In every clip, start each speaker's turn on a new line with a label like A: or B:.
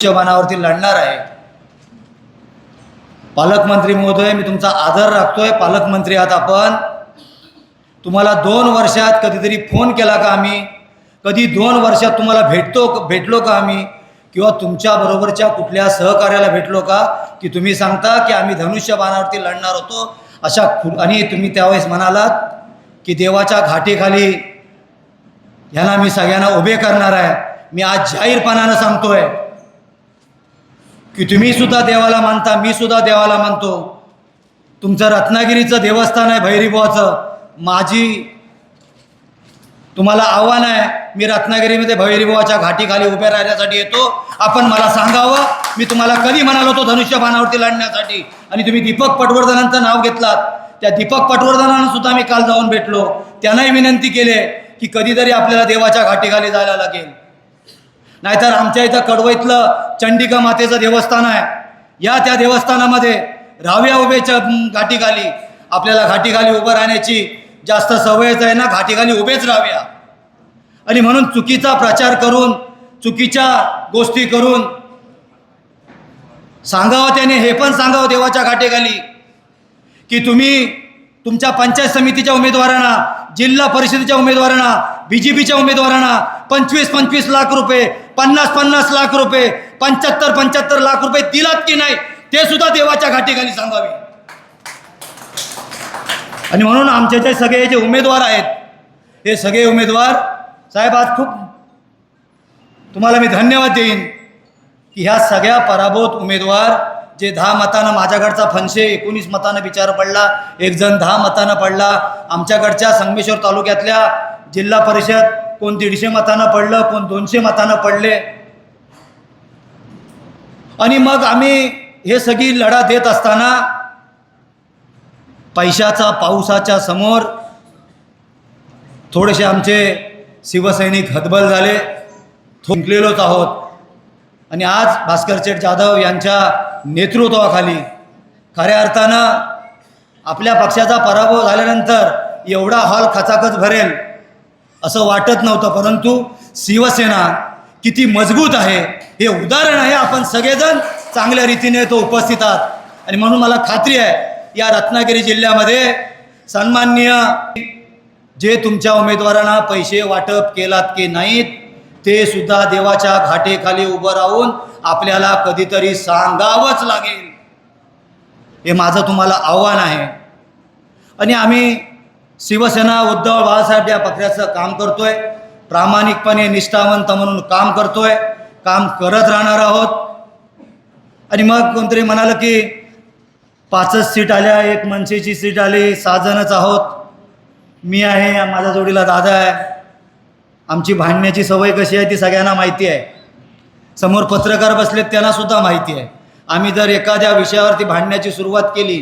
A: मनावरती लढणार आहे। पालकमंत्री महोदय, मी तुमचा आदर राखतोय। पालकमंत्री आहात आपण। तुम्हाला 2 वर्षात कधीतरी फोन केला का आम्ही? कधी 2 वर्षात तुम्हाला भेटलो का आम्ही? किंवा तुमच्या बरोबरच्या कुठल्या सहकार्याला भेटलो का की तुम्ही सांगता की आम्ही धनुष्यबाणावरती लढणार होतो अशा? आणि तुम्ही त्यावेळेस म्हणालात की देवाच्या घाटीखाली ह्याला मी सगळ्यांना उभे करणार आहे। मी आज जाहीरपणानं सांगतोय की तुम्ही सुद्धा देवाला मानता, मी सुद्धा देवाला मानतो। तुमचं रत्नागिरीचं देवस्थान आहे भैरीबुवाचं, माझी तुम्हाला आव्हान आहे, मी रत्नागिरीमध्ये भैरीबुवाच्या घाटीखाली उभे राहण्यासाठी येतो। आपण मला सांगावं, मी तुम्हाला कधी म्हणालो होतो धनुष्यबाणावरती लढण्यासाठी, आणि तुम्ही दीपक पटवर्धनांचं नाव घेतलात। त्या दीपक पटवर्धनांना सुद्धा मी काल जाऊन भेटलो, त्यांनाही विनंती केली की कधीतरी आपल्याला देवाच्या घाटीखाली जायला लागेल। नाहीतर आमच्या इथं कडवईतलं चंडिका मातेचं देवस्थान आहे, त्या देवस्थानामध्ये राव्या उभेच्या घाटीखाली आपल्याला घाटीखाली उभं राहण्याची जास्त सवयच आहे ना, घाटीखाली उभेच राहाव्या। आणि म्हणून चुकीचा प्रचार करून, चुकीच्या गोष्टी करून सांगावं, त्याने हे पण सांगावं देवाच्या घाटीखाली की तुम्ही तुमच्या पंचायत समितीच्या उमेदवारांना, जिल्हा परिषदेच्या उमेदवारांना, बीजेपीच्या उमेदवारांना 25-25 लाख रुपये, 50-50 लाख रुपये, 75-75 लाख रुपये दिलात की नाही ते सुद्धा देवाच्या घाटीखाली सांगावे। आणि म्हणून आमचे जे सगळे जे उमेदवार आहेत, हे सगळे उमेदवार साहेब, आज खूप तुम्हाला मी धन्यवाद देईन की ह्या सगळ्या पराभूत उमेदवार जे 10 मतानं, माझ्याकडचा फनशे 19 मतानं विचार पडला, एक जण 10 मतानं पडला, आमच्याकडच्या संगमेश्वर तालुक्यातल्या जिल्हा परिषद कोण 150 मतानं पडलं, कोण 200 मतानं पडले। आणि मग आम्ही हे सगळी लढा देत असताना पैशाचा पावसाच्या समोर थोडेसे आमचे शिवसैनिक हतबल झाले, जिंकलेलोच आहोत। आणि आज भास्कर शेठ जाधव यांच्या नेतृत्वाखाली खऱ्या अर्थानं आपल्या पक्षाचा पराभव झाल्यानंतर एवढा हॉल खचाखच भरेल असं वाटत नव्हतं, परंतु शिवसेना किती मजबूत आहे हे उदाहरण आहे। आपण सगळेजण चांगल्या रीतीने तो उपस्थित आहात, आणि म्हणून मला खात्री आहे या रत्नागिरी जिल्ह्यामध्ये सन्माननीय जे तुमच्या उमेदवारांना पैसे वाटप केलात की नाहीत ते सुद्धा देवाच्या घाटीखाली उभं राहून आपल्याला कधीतरी सांगावंच लागेल, हे माझं तुम्हाला आव्हान आहे। आणि आम्ही शिवसेना उद्धव बाळासाहेब या पक्षाचं काम करतोय, प्रामाणिकपणे निष्ठावंत म्हणून काम करतोय, काम करत राहणार आहोत। आणि मग कोणतरी म्हणालं की 5च सीट आल्या, एक मनसेची सीट आली, 6 जणच आहोत, मी आहे, माझ्या जोडीला दादा आहे। आमची भांडण्याची सवय कशी आहे ती सगळ्यांना माहिती आहे, समोर पत्रकार बसलेत त्यांना सुद्धा माहिती आहे। आम्ही जर एखाद्या विषयावरती भांडण्याची सुरुवात केली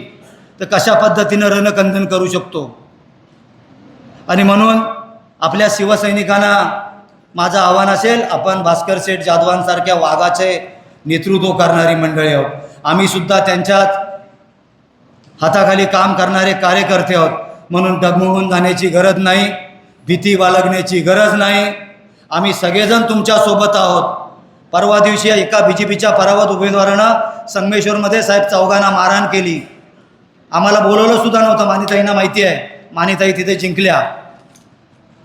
A: तर कशा पद्धतीनं रणकंदन करू शकतो। आणि म्हणून आपल्या शिवसैनिकांना माझं आव्हान असेल, आपण भास्कर शेठ जाधवांसारख्या वाघाचे नेतृत्व करणारी मंडळी आहोत, आम्ही सुद्धा त्यांच्याच हाताखाली काम करणारे कार्यकर्ते आहोत, म्हणून डगमगून जाण्याची गरज नाही, भीती बाळगण्याची गरज नाही। आम्ही सगळेजण तुमच्यासोबत आहोत। परवा दिवशी एका बीजेपीच्या पराभूत उमेदवारानं संगमेश्वरमध्ये साहेब चौघांना मारहाण केली, आम्हाला बोलवलं सुद्धा नव्हतं, मानिताईंना माहिती आहे, मानिताई तिथे जिंकल्या।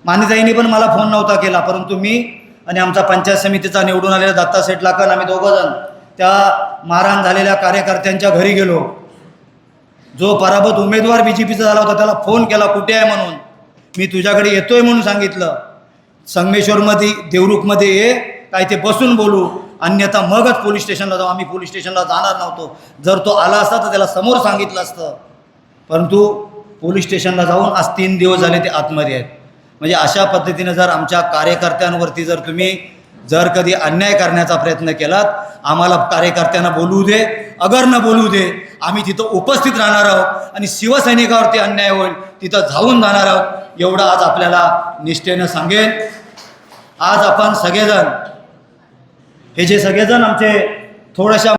A: मानिताईंनी पण मला फोन नव्हता केला, परंतु मी आणि आमचा पंचायत समितीचा निवडून आलेला दत्ता शेठ लाकण, आम्ही दोघंजण त्या मारहाण झालेल्या कार्यकर्त्यांच्या घरी गेलो। जो पराभूत उमेदवार बीजेपीचा झाला होता त्याला फोन केला, कुठे आहे म्हणून, मी तुझ्याकडे येतोय म्हणून सांगितलं, संगमेश्वरमध्ये देवरुखमध्ये ये, काय ते बसून बोलू, अन्यथा मगच पोलीस स्टेशनला जाऊ। आम्ही पोलीस स्टेशनला जाणार नव्हतो, जर तो आला असता तर त्याला समोर सांगितलं असतं, परंतु पोलीस स्टेशनला जाऊन आज 3 दिवस झाले ते आतमध्ये आहेत। म्हणजे अशा पद्धतीनं जर आमच्या कार्यकर्त्यांवरती जर तुम्ही जर कधी अन्याय करण्याचा प्रयत्न केलात, आम्हाला कार्यकर्त्यांना बोलू दे, अगर न बोलू दे, आम्ही तिथं उपस्थित राहणार आहोत आणि शिवसैनिकावरती अन्याय होईल तिथं धावून जाणार आहोत, एवढं आज आपल्याला निष्ठेनं सांगेन। आज आपण सगळेजण, हे जे सगळेजण आमचे थोड्याशा